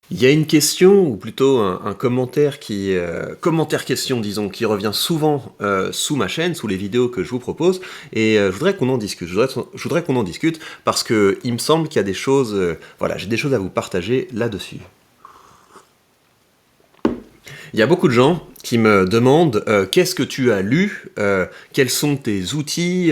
Il y a une question, ou plutôt un commentaire commentaire question disons, qui revient souvent sous ma chaîne, sous les vidéos que je vous propose, et je voudrais qu'on en discute. Je voudrais qu'on en discute parce que il me semble qu'il y a des choses, voilà, j'ai des choses à vous partager là-dessus. Il y a beaucoup de gens qui me demandent qu'est-ce que tu as lu, quels sont tes outils,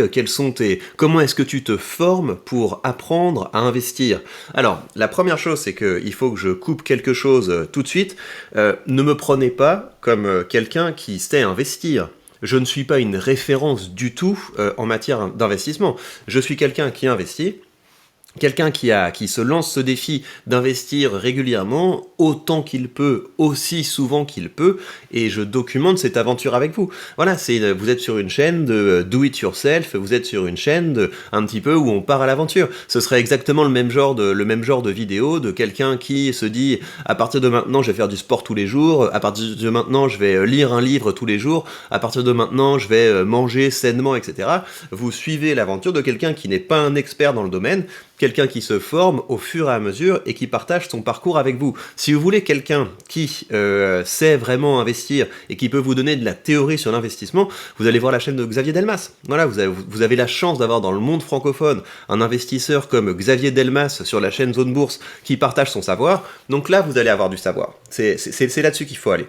comment est-ce que tu te formes pour apprendre à investir. Alors, la première chose, c'est qu'il faut que je coupe quelque chose tout de suite. Ne me prenez pas comme quelqu'un qui sait investir. Je ne suis pas une référence du tout en matière d'investissement. Je suis quelqu'un qui investit. Quelqu'un qui se lance ce défi d'investir régulièrement, autant qu'il peut, aussi souvent qu'il peut, et je documente cette aventure avec vous. Voilà, vous êtes sur une chaîne de do it yourself, vous êtes sur une chaîne un petit peu où on part à l'aventure. Ce serait exactement le même genre de vidéo de quelqu'un qui se dit à partir de maintenant je vais faire du sport tous les jours, à partir de maintenant je vais lire un livre tous les jours, à partir de maintenant je vais manger sainement, etc. Vous suivez l'aventure de quelqu'un qui n'est pas un expert dans le domaine, quelqu'un qui se forme au fur et à mesure et qui partage son parcours avec vous. Si vous voulez quelqu'un qui sait vraiment investir et qui peut vous donner de la théorie sur l'investissement, vous allez voir la chaîne de Xavier Delmas. Voilà, vous avez la chance d'avoir dans le monde francophone un investisseur comme Xavier Delmas sur la chaîne Zone Bourse qui partage son savoir. Donc là, vous allez avoir du savoir. C'est là-dessus qu'il faut aller.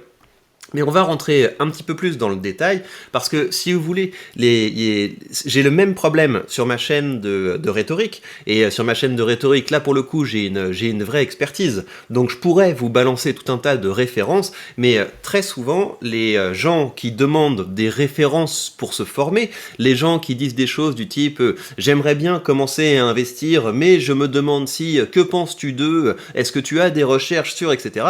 Mais on va rentrer un petit peu plus dans le détail, parce que si vous voulez, j'ai le même problème sur ma chaîne de rhétorique, et sur ma chaîne de rhétorique, là pour le coup, j'ai une vraie expertise, donc je pourrais vous balancer tout un tas de références, mais très souvent, les gens qui demandent des références pour se former, les gens qui disent des choses du type « j'aimerais bien commencer à investir, mais je me demande si, que penses-tu d'eux, est-ce que tu as des recherches sur, etc. »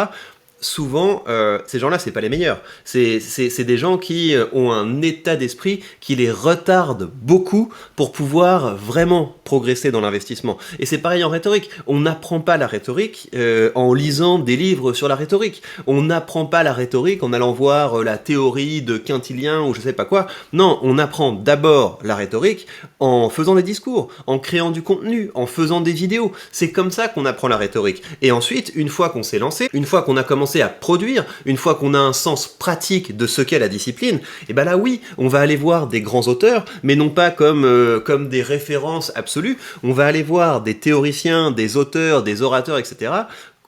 Souvent, ces gens-là, c'est pas les meilleurs. C'est des gens qui ont un état d'esprit qui les retarde beaucoup pour pouvoir vraiment progresser dans l'investissement. Et c'est pareil en rhétorique. On n'apprend pas la rhétorique en lisant des livres sur la rhétorique. On n'apprend pas la rhétorique en allant voir la théorie de Quintilien ou je sais pas quoi. Non, on apprend d'abord la rhétorique en faisant des discours, en créant du contenu, en faisant des vidéos. C'est comme ça qu'on apprend la rhétorique. Et ensuite, une fois qu'on s'est lancé, une fois qu'on a commencé à produire, une fois qu'on a un sens pratique de ce qu'est la discipline, et ben là oui, on va aller voir des grands auteurs, mais non pas comme des références absolues, on va aller voir des théoriciens, des auteurs, des orateurs, etc.,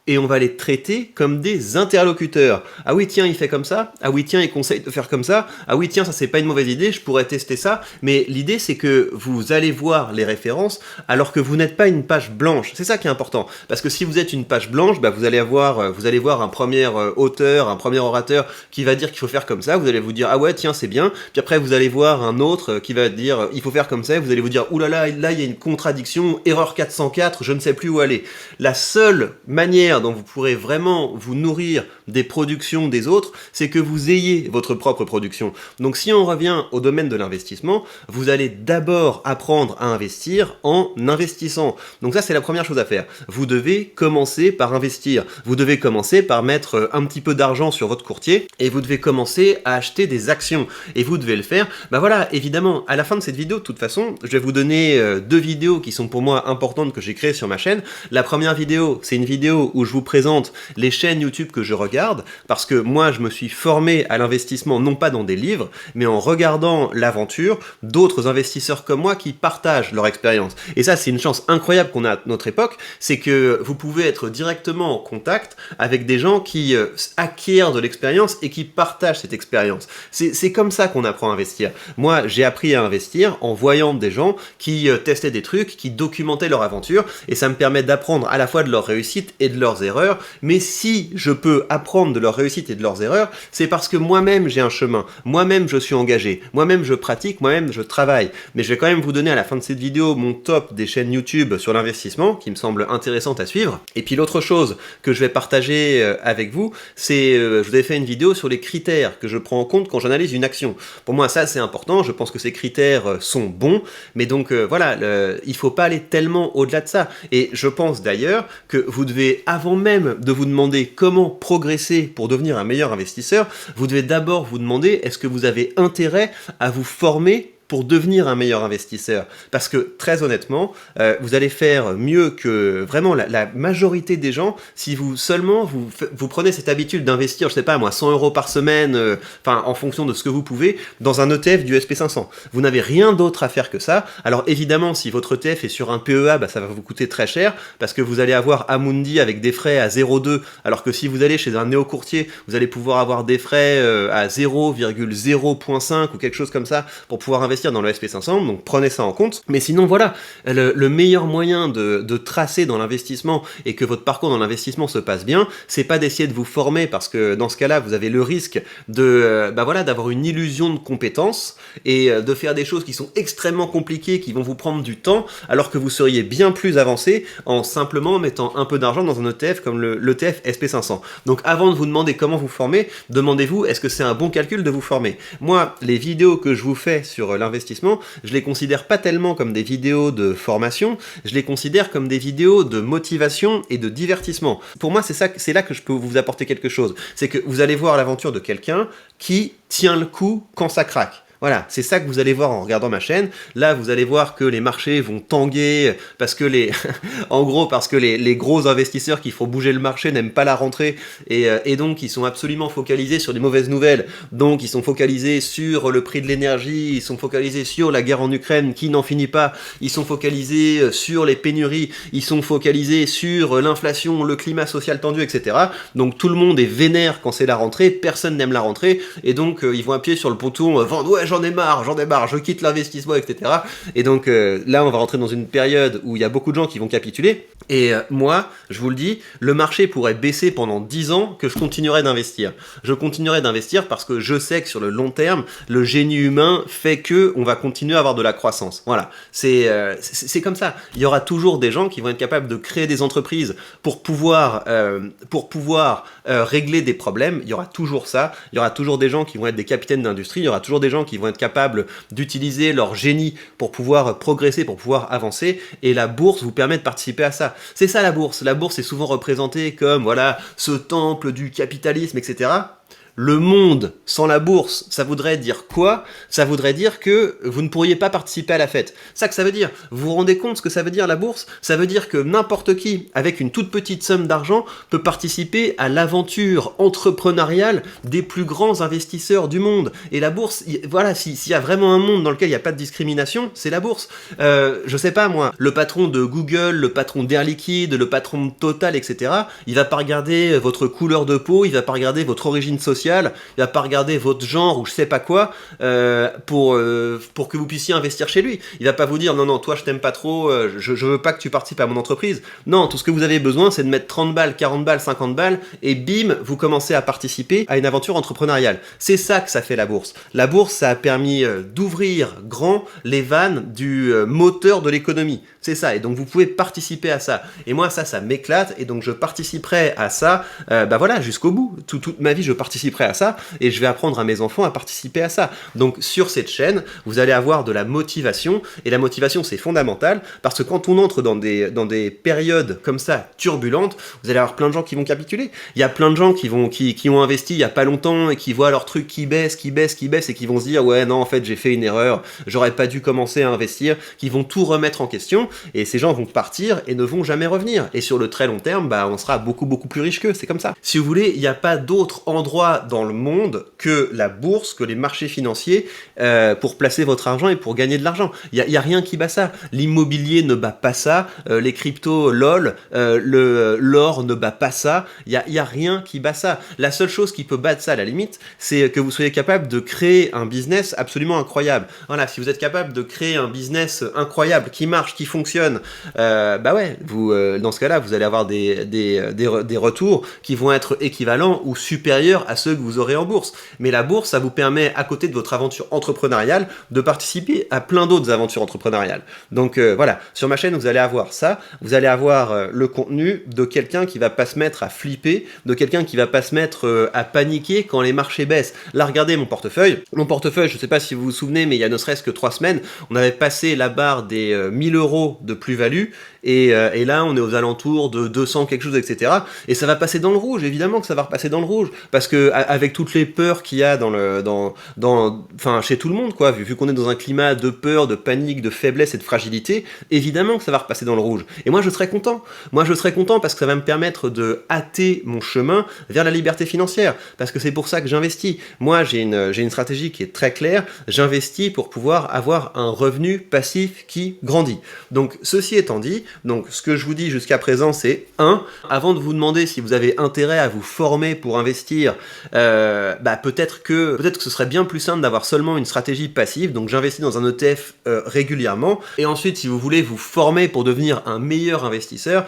et on va les traiter comme des interlocuteurs. Ah oui, tiens, il fait comme ça. Ah oui, tiens, il conseille de faire comme ça. Ah oui, tiens, ça c'est pas une mauvaise idée, je pourrais tester ça. Mais l'idée, c'est que vous allez voir les références alors que vous n'êtes pas une page blanche. C'est ça qui est important. Parce que si vous êtes une page blanche, bah, vous allez voir un premier auteur, un premier orateur qui va dire qu'il faut faire comme ça. Vous allez vous dire, ah ouais, tiens, c'est bien. Puis après, vous allez voir un autre qui va dire, il faut faire comme ça. Vous allez vous dire, oulala, là, il y a une contradiction, erreur 404, je ne sais plus où aller. La seule manière dont vous pourrez vraiment vous nourrir des productions des autres, c'est que vous ayez votre propre production. Donc si on revient au domaine de l'investissement, vous allez d'abord apprendre à investir en investissant. Donc ça, c'est la première chose à faire. Vous devez commencer par investir. Vous devez commencer par mettre un petit peu d'argent sur votre courtier et vous devez commencer à acheter des actions. Et vous devez le faire. Bah voilà, évidemment, à la fin de cette vidéo, de toute façon, je vais vous donner deux vidéos qui sont pour moi importantes que j'ai créées sur ma chaîne. La première vidéo, c'est une vidéo où je vous présente les chaînes YouTube que je regarde, parce que moi je me suis formé à l'investissement non pas dans des livres, mais en regardant l'aventure d'autres investisseurs comme moi qui partagent leur expérience. Et ça, c'est une chance incroyable qu'on a à notre époque, c'est que vous pouvez être directement en contact avec des gens qui acquièrent de l'expérience et qui partagent cette expérience. C'est comme ça qu'on apprend à investir. Moi, j'ai appris à investir en voyant des gens qui testaient des trucs, qui documentaient leur aventure, et ça me permet d'apprendre à la fois de leur réussite et de leurs erreurs, mais si je peux apprendre de leurs réussites et de leurs erreurs, c'est parce que moi-même j'ai un chemin, moi-même je suis engagé, moi-même je pratique, moi-même je travaille. Mais je vais quand même vous donner à la fin de cette vidéo mon top des chaînes YouTube sur l'investissement, qui me semble intéressante à suivre. Et puis l'autre chose que je vais partager avec vous, c'est, je vous avais fait une vidéo sur les critères que je prends en compte quand j'analyse une action. Pour moi, ça c'est important, je pense que ces critères sont bons, mais donc voilà, il faut pas aller tellement au-delà de ça. Et je pense d'ailleurs que vous devez, avant même de vous demander comment progresser pour devenir un meilleur investisseur, vous devez d'abord vous demander est-ce que vous avez intérêt à vous former pour devenir un meilleur investisseur. Parce que très honnêtement, vous allez faire mieux que vraiment la majorité des gens si vous seulement vous prenez cette habitude d'investir, je sais pas moi, 100 euros par semaine, enfin en fonction de ce que vous pouvez, dans un ETF du SP500. Vous n'avez rien d'autre à faire que ça. Alors évidemment, si votre ETF est sur un PEA, bah, ça va vous coûter très cher parce que vous allez avoir Amundi avec des frais à 0,2, alors que si vous allez chez un néo-courtier, vous allez pouvoir avoir des frais à 0,0.5 ou quelque chose comme ça pour pouvoir investir dans le SP500, donc prenez ça en compte. Mais sinon voilà, le meilleur moyen de tracer dans l'investissement et que votre parcours dans l'investissement se passe bien, c'est pas d'essayer de vous former parce que dans ce cas-là, vous avez le risque de d'avoir une illusion de compétence et de faire des choses qui sont extrêmement compliquées, qui vont vous prendre du temps, alors que vous seriez bien plus avancé en simplement mettant un peu d'argent dans un ETF comme l'ETF SP500. Donc avant de vous demander comment vous former, demandez-vous est-ce que c'est un bon calcul de vous former. Moi, les vidéos que je vous fais sur l'investissement, je les considère pas tellement comme des vidéos de formation, je les considère comme des vidéos de motivation et de divertissement. Pour moi, c'est là que je peux vous apporter quelque chose. C'est que vous allez voir l'aventure de quelqu'un qui tient le coup quand ça craque. Voilà, c'est ça que vous allez voir en regardant ma chaîne. Là, vous allez voir que les marchés vont tanguer parce que en gros, parce que les gros investisseurs qui font bouger le marché n'aiment pas la rentrée et donc ils sont absolument focalisés sur les mauvaises nouvelles. Donc ils sont focalisés sur le prix de l'énergie, ils sont focalisés sur la guerre en Ukraine qui n'en finit pas, ils sont focalisés sur les pénuries, ils sont focalisés sur l'inflation, le climat social tendu, etc. Donc tout le monde est vénère quand c'est la rentrée, personne n'aime la rentrée et donc ils vont appuyer sur le bouton vendre, ouais, j'en ai marre, je quitte l'investissement, etc. Et donc là, on va rentrer dans une période où il y a beaucoup de gens qui vont capituler. Et moi, je vous le dis, le marché pourrait baisser pendant 10 ans que je continuerai d'investir. Je continuerai d'investir parce que je sais que sur le long terme, le génie humain fait que on va continuer à avoir de la croissance. Voilà, c'est comme ça. Il y aura toujours des gens qui vont être capables de créer des entreprises pour pouvoir régler des problèmes. Il y aura toujours ça. Il y aura toujours des gens qui vont être des capitaines d'industrie. Il y aura toujours des gens qui vont être capables d'utiliser leur génie pour pouvoir progresser, pour pouvoir avancer. Et la bourse vous permet de participer à ça. C'est ça la bourse. La bourse est souvent représentée comme voilà ce temple du capitalisme, etc. Le monde sans la bourse, ça voudrait dire quoi? Ça voudrait dire que vous ne pourriez pas participer à la fête. Ça que ça veut dire. Vous vous rendez compte ce que ça veut dire la bourse? Ça veut dire que n'importe qui, avec une toute petite somme d'argent, peut participer à l'aventure entrepreneuriale des plus grands investisseurs du monde. Et la bourse, voilà, s'il y a vraiment un monde dans lequel il n'y a pas de discrimination, c'est la bourse. Je sais pas moi, le patron de Google, le patron d'Air Liquide, le patron de Total, etc. Il va pas regarder votre couleur de peau, il va pas regarder votre origine sociale, il va pas regarder votre genre ou je sais pas quoi pour que vous puissiez investir chez lui. Il va pas vous dire non, toi je t'aime pas trop, je veux pas que tu participes à mon entreprise. Non, tout ce que vous avez besoin c'est de mettre 30 balles, 40 balles, 50 balles et bim, vous commencez à participer à une aventure entrepreneuriale. C'est ça que ça fait la bourse. La bourse, ça a permis d'ouvrir grand les vannes du moteur de l'économie. C'est ça, et donc vous pouvez participer à ça. Et moi ça m'éclate et donc je participerai à ça voilà, jusqu'au bout. Toute ma vie je participerai à ça et je vais apprendre à mes enfants à participer à ça. Donc sur cette chaîne, vous allez avoir de la motivation et la motivation c'est fondamental parce que quand on entre dans des périodes comme ça turbulentes, vous allez avoir plein de gens qui vont capituler. Il y a plein de gens qui ont investi il y a pas longtemps et qui voient leur truc qui baisse et qui vont se dire ouais non en fait j'ai fait une erreur, j'aurais pas dû commencer à investir, qui vont tout remettre en question et ces gens vont partir et ne vont jamais revenir. Et sur le très long terme, on sera beaucoup plus riche qu'eux, c'est comme ça. Si vous voulez, il n'y a pas d'autre endroit dans le monde que la bourse, que les marchés financiers pour placer votre argent et pour gagner de l'argent. Il y a rien qui bat ça. L'immobilier ne bat pas ça, les cryptos lol, l'or ne bat pas ça. Il y a rien qui bat ça. La seule chose qui peut battre ça à la limite, c'est que vous soyez capable de créer un business absolument incroyable. Voilà, si vous êtes capable de créer un business incroyable qui marche, qui fonctionne, vous dans ce cas-là, vous allez avoir des retours qui vont être équivalents ou supérieurs à ceux que vous aurez en bourse. Mais la bourse, ça vous permet, à côté de votre aventure entrepreneuriale, de participer à plein d'autres aventures entrepreneuriales. Donc voilà, sur ma chaîne, vous allez avoir ça, vous allez avoir le contenu de quelqu'un qui va pas se mettre à flipper, de quelqu'un qui va pas se mettre à paniquer quand les marchés baissent. Là, regardez mon portefeuille. Mon portefeuille, je sais pas si vous vous souvenez, mais il y a ne serait-ce que 3 semaines, on avait passé la barre des 1000 € de plus-value Et là, on est aux alentours de 200 quelque chose, etc. Et ça va passer dans le rouge, évidemment que ça va repasser dans le rouge, parce que avec toutes les peurs qu'il y a enfin, chez tout le monde, quoi, vu qu'on est dans un climat de peur, de panique, de faiblesse et de fragilité, évidemment que ça va repasser dans le rouge. Et moi, je serais content. Moi, je serais content parce que ça va me permettre de hâter mon chemin vers la liberté financière, parce que c'est pour ça que j'investis. Moi, j'ai une stratégie qui est très claire. J'investis pour pouvoir avoir un revenu passif qui grandit. Donc, ceci étant dit, donc ce que je vous dis jusqu'à présent, c'est 1. Avant de vous demander si vous avez intérêt à vous former pour investir, peut-être que ce serait bien plus simple d'avoir seulement une stratégie passive. Donc, j'investis dans un ETF régulièrement. Et ensuite, si vous voulez vous former pour devenir un meilleur investisseur,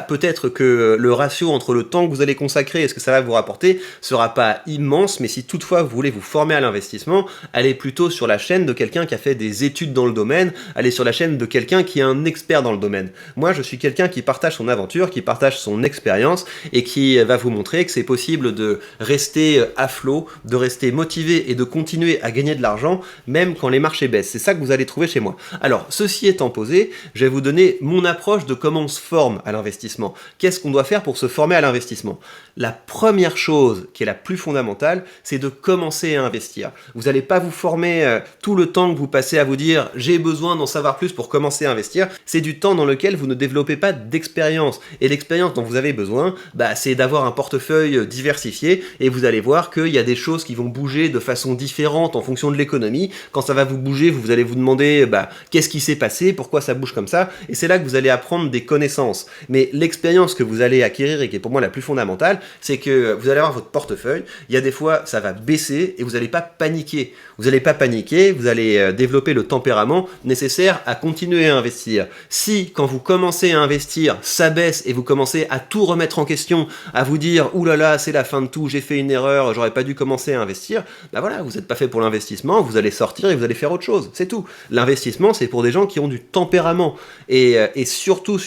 peut-être que le ratio entre le temps que vous allez consacrer et ce que ça va vous rapporter sera pas immense, mais si toutefois vous voulez vous former à l'investissement, allez plutôt sur la chaîne de quelqu'un qui a fait des études dans le domaine, allez sur la chaîne de quelqu'un qui est un expert dans le domaine. Moi, je suis quelqu'un qui partage son aventure, qui partage son expérience et qui va vous montrer que c'est possible de rester à flot, de rester motivé et de continuer à gagner de l'argent même quand les marchés baissent. C'est ça que vous allez trouver chez moi. Alors, ceci étant posé, je vais vous donner mon approche de comment on se forme à l'investissement. Qu'est-ce qu'on doit faire pour se former à l'investissement? La première chose qui est la plus fondamentale, c'est de commencer à investir. Vous n'allez pas vous former tout le temps que vous passez à vous dire « j'ai besoin d'en savoir plus pour commencer à investir ». C'est du temps dans lequel vous ne développez pas d'expérience. Et l'expérience dont vous avez besoin, c'est d'avoir un portefeuille diversifié et vous allez voir qu'il y a des choses qui vont bouger de façon différente en fonction de l'économie. Quand ça va vous bouger, vous allez vous demander qu'est-ce qui s'est passé, pourquoi ça bouge comme ça, et c'est là que vous allez apprendre des connaissances. Mais l'expérience que vous allez acquérir et qui est pour moi la plus fondamentale, c'est que vous allez avoir votre portefeuille, il y a des fois ça va baisser et vous n'allez pas paniquer. Vous n'allez pas paniquer, vous allez développer le tempérament nécessaire à continuer à investir. Si quand vous commencez à investir, ça baisse et vous commencez à tout remettre en question, à vous dire « Ouh là là, c'est la fin de tout, j'ai fait une erreur, j'aurais pas dû commencer à investir », voilà, vous n'êtes pas fait pour l'investissement, vous allez sortir et vous allez faire autre chose, c'est tout. L'investissement, c'est pour des gens qui ont du tempérament. Et surtout,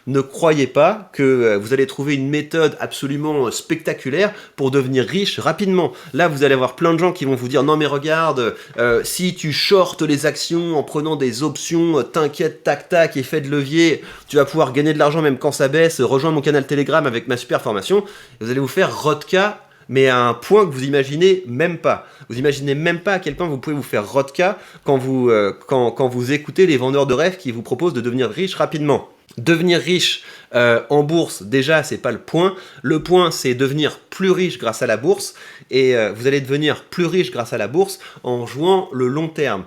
ne croyez pas que vous allez trouver une méthode absolument spectaculaire pour devenir riche rapidement. Là, vous allez avoir plein de gens qui vont vous dire « Non mais regarde, si tu shortes les actions en prenant des options, t'inquiète, tac tac, effet de levier, tu vas pouvoir gagner de l'argent même quand ça baisse, rejoins mon canal Telegram avec ma super formation. » Vous allez vous faire rodka, mais à un point que vous imaginez même pas. Vous imaginez même pas à quel point vous pouvez vous faire rodka quand vous écoutez les vendeurs de rêves qui vous proposent de devenir riche rapidement. Devenir riche en bourse, déjà, c'est pas le point. Le point, c'est devenir plus riche grâce à la bourse. Et vous allez devenir plus riche grâce à la bourse en jouant le long terme.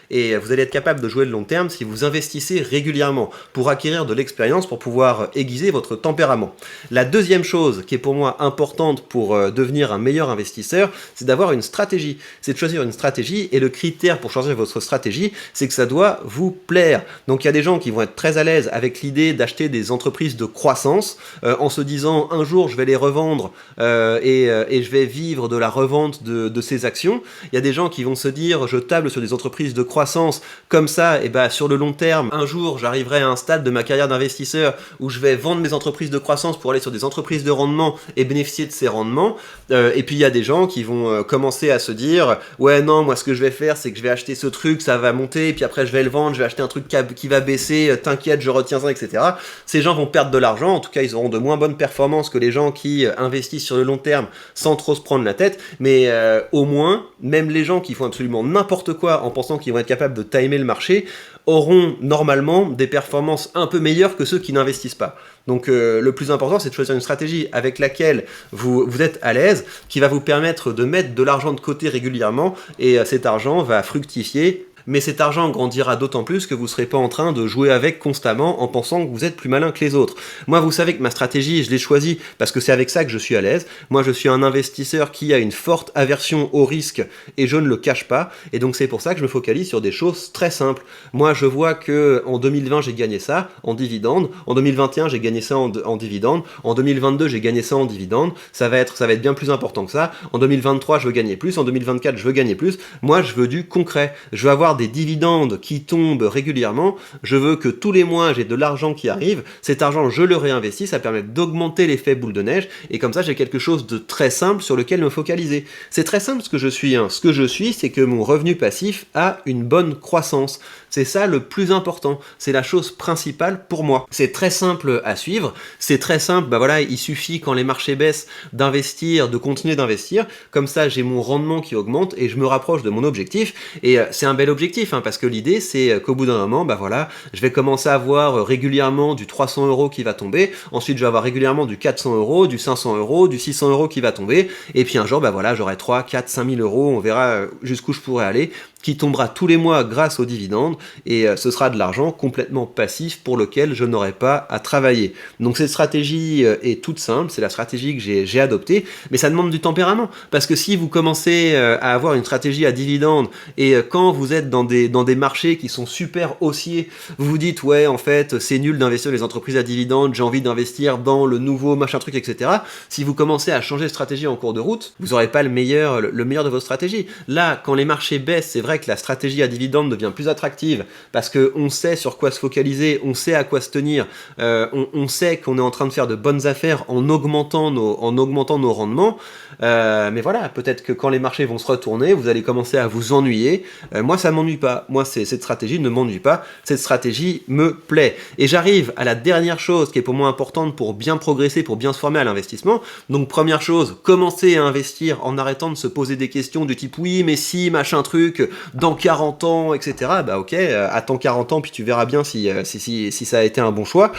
Et vous allez être capable de jouer le long terme si vous investissez régulièrement pour acquérir de l'expérience, pour pouvoir aiguiser votre tempérament. La deuxième chose qui est pour moi importante pour devenir un meilleur investisseur, c'est d'avoir une stratégie. C'est de choisir une stratégie et le critère pour choisir votre stratégie, c'est que ça doit vous plaire. Donc il y a des gens qui vont être très à l'aise avec l'idée d'acheter des entreprises de croissance en se disant un jour je vais les revendre et je vais vivre de la revente de ces actions. Il y a des gens qui vont se dire je table sur des entreprises de croissance comme ça, et sur le long terme, un jour j'arriverai à un stade de ma carrière d'investisseur où je vais vendre mes entreprises de croissance pour aller sur des entreprises de rendement et bénéficier de ces rendements. Et puis il y a des gens qui vont commencer à se dire ouais non, moi ce que je vais faire c'est que je vais acheter ce truc, ça va monter, et puis après je vais le vendre, je vais acheter un truc qui va baisser, t'inquiète, je retiens ça, etc. Ces gens vont perdre de l'argent, en tout cas ils auront de moins bonnes performances que les gens qui investissent sur le long terme sans trop se prendre la tête, mais au moins, même les gens qui font absolument n'importe quoi en pensant qu'ils vont être capables de timer le marché, auront normalement des performances un peu meilleures que ceux qui n'investissent pas. Donc le plus important, c'est de choisir une stratégie avec laquelle vous êtes à l'aise, qui va vous permettre de mettre de l'argent de côté régulièrement, et cet argent va fructifier. Mais cet argent grandira d'autant plus que vous ne serez pas en train de jouer avec constamment en pensant que vous êtes plus malin que les autres. Moi, vous savez que ma stratégie, je l'ai choisie parce que c'est avec ça que je suis à l'aise. Moi, je suis un investisseur qui a une forte aversion au risque et je ne le cache pas. Et donc, c'est pour ça que je me focalise sur des choses très simples. Moi, je vois que en 2020, j'ai gagné ça en dividende. En 2021, j'ai gagné ça en dividende. En 2022, j'ai gagné ça en dividende. Ça va être bien plus important que ça. En 2023, je veux gagner plus. En 2024, je veux gagner plus. Moi, je veux du concret. Je veux avoir des dividendes qui tombent régulièrement, je veux que tous les mois j'ai de l'argent qui arrive, cet argent je le réinvestis, ça permet d'augmenter l'effet boule de neige, et comme ça j'ai quelque chose de très simple sur lequel me focaliser. C'est très simple ce que je suis, ce que je suis, c'est que mon revenu passif a une bonne croissance. C'est ça le plus important. C'est la chose principale pour moi. C'est très simple à suivre. C'est très simple. Bah voilà, il suffit quand les marchés baissent d'investir, de continuer d'investir. Comme ça, j'ai mon rendement qui augmente et je me rapproche de mon objectif. Et c'est un bel objectif, hein, parce que l'idée, c'est qu'au bout d'un moment, bah voilà, je vais commencer à avoir régulièrement du 300 euros qui va tomber. Ensuite, je vais avoir régulièrement du 400 euros, du 500 euros, du 600 euros qui va tomber. Et puis un jour, bah voilà, j'aurai 3, 4, 5 000 euros. On verra jusqu'où je pourrais aller, qui tombera tous les mois grâce aux dividendes, et ce sera de l'argent complètement passif pour lequel je n'aurai pas à travailler. Donc cette stratégie est toute simple, c'est la stratégie que j'ai adoptée, mais ça demande du tempérament, parce que si vous commencez à avoir une stratégie à dividendes, et quand vous êtes dans des marchés qui sont super haussiers, vous vous dites ouais en fait c'est nul d'investir dans les entreprises à dividendes, j'ai envie d'investir dans le nouveau machin truc, etc. Si vous commencez à changer de stratégie en cours de route, vous n'aurez pas le meilleur de votre stratégie. Là, quand les marchés baissent, c'est vrai que la stratégie à dividende devient plus attractive parce qu'on sait sur quoi se focaliser, on sait à quoi se tenir, on sait qu'on est en train de faire de bonnes affaires en augmentant nos rendements. Mais voilà, peut-être que quand les marchés vont se retourner, vous allez commencer à vous ennuyer. Moi, ça m'ennuie pas. Moi, cette stratégie ne m'ennuie pas. Cette stratégie me plaît. Et j'arrive à la dernière chose qui est pour moi importante pour bien progresser, pour bien se former à l'investissement. Donc, première chose, commencer à investir en arrêtant de se poser des questions du type oui, mais si, machin truc, dans 40 ans, etc. Bah ok, attends 40 ans, puis tu verras bien si ça a été un bon choix.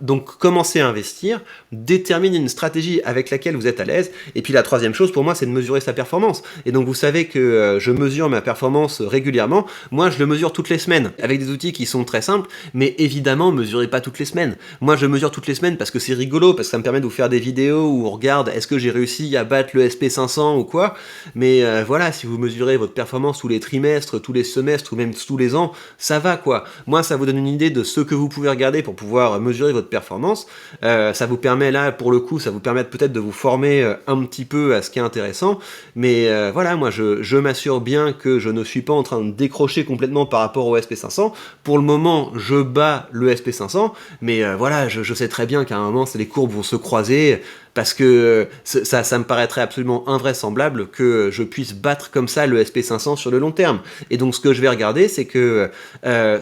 Donc commencez à investir, déterminez une stratégie avec laquelle vous êtes à l'aise, et puis la troisième chose pour moi c'est de mesurer sa performance. Et donc vous savez que je mesure ma performance régulièrement, moi je le mesure toutes les semaines, avec des outils qui sont très simples, mais évidemment mesurez pas toutes les semaines. Moi je mesure toutes les semaines parce que c'est rigolo, parce que ça me permet de vous faire des vidéos où on regarde est-ce que j'ai réussi à battre le SP500 ou quoi, mais voilà, si vous mesurez votre performance tous les trimestres, tous les semestres ou même tous les ans, ça va quoi. Moi ça vous donne une idée de ce que vous pouvez regarder pour pouvoir mesurer votre performance. Ça vous permet là, pour le coup, ça vous permet peut-être de vous former un petit peu à ce qui est intéressant, mais voilà, moi je m'assure bien que je ne suis pas en train de décrocher complètement par rapport au SP500. Pour le moment, je bats le SP500, mais voilà, je sais très bien qu'à un moment, les courbes vont se croiser, parce que ça me paraîtrait absolument invraisemblable que je puisse battre comme ça le SP500 sur le long terme. Et donc ce que je vais regarder, c'est que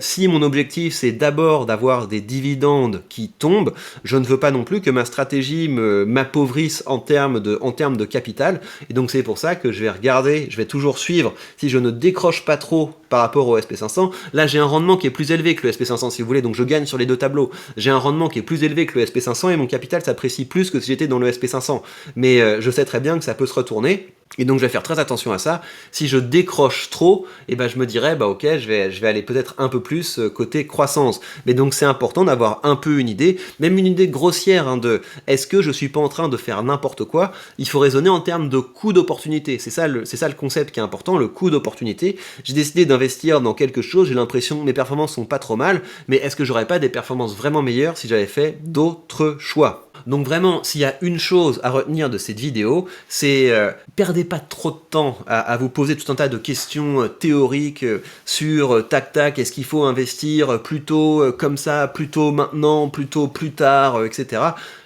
si mon objectif c'est d'abord d'avoir des dividendes qui tombent, je ne veux pas non plus que ma stratégie m'appauvrisse en termes de capital. Et donc c'est pour ça que je vais regarder, je vais toujours suivre si je ne décroche pas trop par rapport au SP500. Là j'ai un rendement qui est plus élevé que le SP500 si vous voulez, donc je gagne sur les deux tableaux. J'ai un rendement qui est plus élevé que le SP500 et mon capital s'apprécie plus que si j'étais dans le SP500. Mais je sais très bien que ça peut se retourner. Et donc je vais faire très attention à ça. Si je décroche trop, et ben je me dirais bah ok, je vais aller peut-être un peu plus côté croissance. Mais donc c'est important d'avoir un peu une idée, même une idée grossière de est-ce que je suis pas en train de faire n'importe quoi. Il faut raisonner en termes de coût d'opportunité. C'est ça le concept qui est important, le coût d'opportunité. J'ai décidé d'investir dans quelque chose, j'ai l'impression que mes performances sont pas trop mal, mais est-ce que j'aurais pas des performances vraiment meilleures si j'avais fait d'autres choix? Donc vraiment, s'il y a une chose à retenir de cette vidéo, c'est perdez pas trop de temps à vous poser tout un tas de questions théoriques sur tac, est-ce qu'il faut investir plutôt comme ça, plutôt maintenant, plutôt plus tard, etc.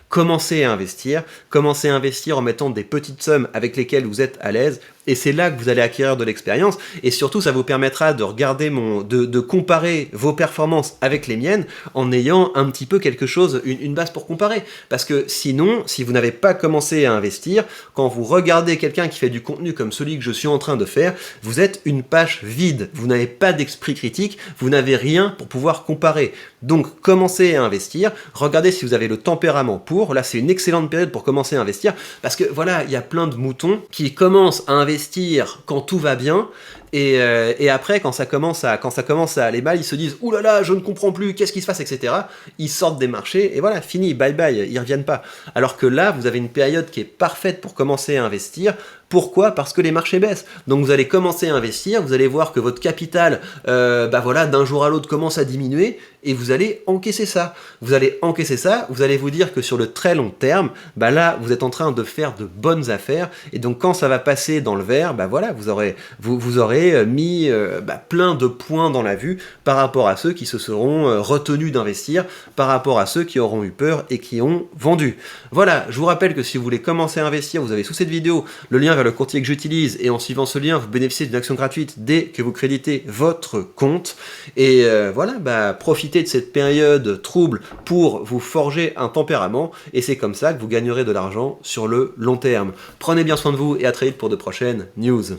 Commencez à investir en mettant des petites sommes avec lesquelles vous êtes à l'aise, et c'est là que vous allez acquérir de l'expérience, et surtout ça vous permettra de regarder de comparer vos performances avec les miennes en ayant un petit peu quelque chose, une base pour comparer. Parce que sinon, si vous n'avez pas commencé à investir, quand vous regardez quelqu'un qui fait du contenu comme celui que je suis en train de faire, vous êtes une page vide, vous n'avez pas d'esprit critique, vous n'avez rien pour pouvoir comparer. Donc commencez à investir, regardez si vous avez le tempérament pour, là c'est une excellente période pour commencer à investir, parce que voilà, il y a plein de moutons qui commencent à investir quand tout va bien, et après quand ça commence à aller mal, ils se disent « Ouh là là, je ne comprends plus, qu'est-ce qui se passe ?» etc. Ils sortent des marchés, et voilà, fini, bye bye, ils reviennent pas. Alors que là, vous avez une période qui est parfaite pour commencer à investir. Pourquoi ? Parce que les marchés baissent. Donc vous allez commencer à investir, vous allez voir que votre capital, d'un jour à l'autre commence à diminuer, et vous allez encaisser ça. Vous allez encaisser ça, vous allez vous dire que sur le très long terme, bah là, vous êtes en train de faire de bonnes affaires, et donc quand ça va passer dans le vert, bah voilà, vous aurez mis plein de points dans la vue par rapport à ceux qui se seront retenus d'investir, par rapport à ceux qui auront eu peur et qui ont vendu. Voilà, je vous rappelle que si vous voulez commencer à investir, vous avez sous cette vidéo le lien vers le courtier que j'utilise, et en suivant ce lien, vous bénéficiez d'une action gratuite dès que vous créditez votre compte. Et voilà, profitez de cette période trouble pour vous forger un tempérament, et c'est comme ça que vous gagnerez de l'argent sur le long terme. Prenez bien soin de vous et à très vite pour de prochaines news.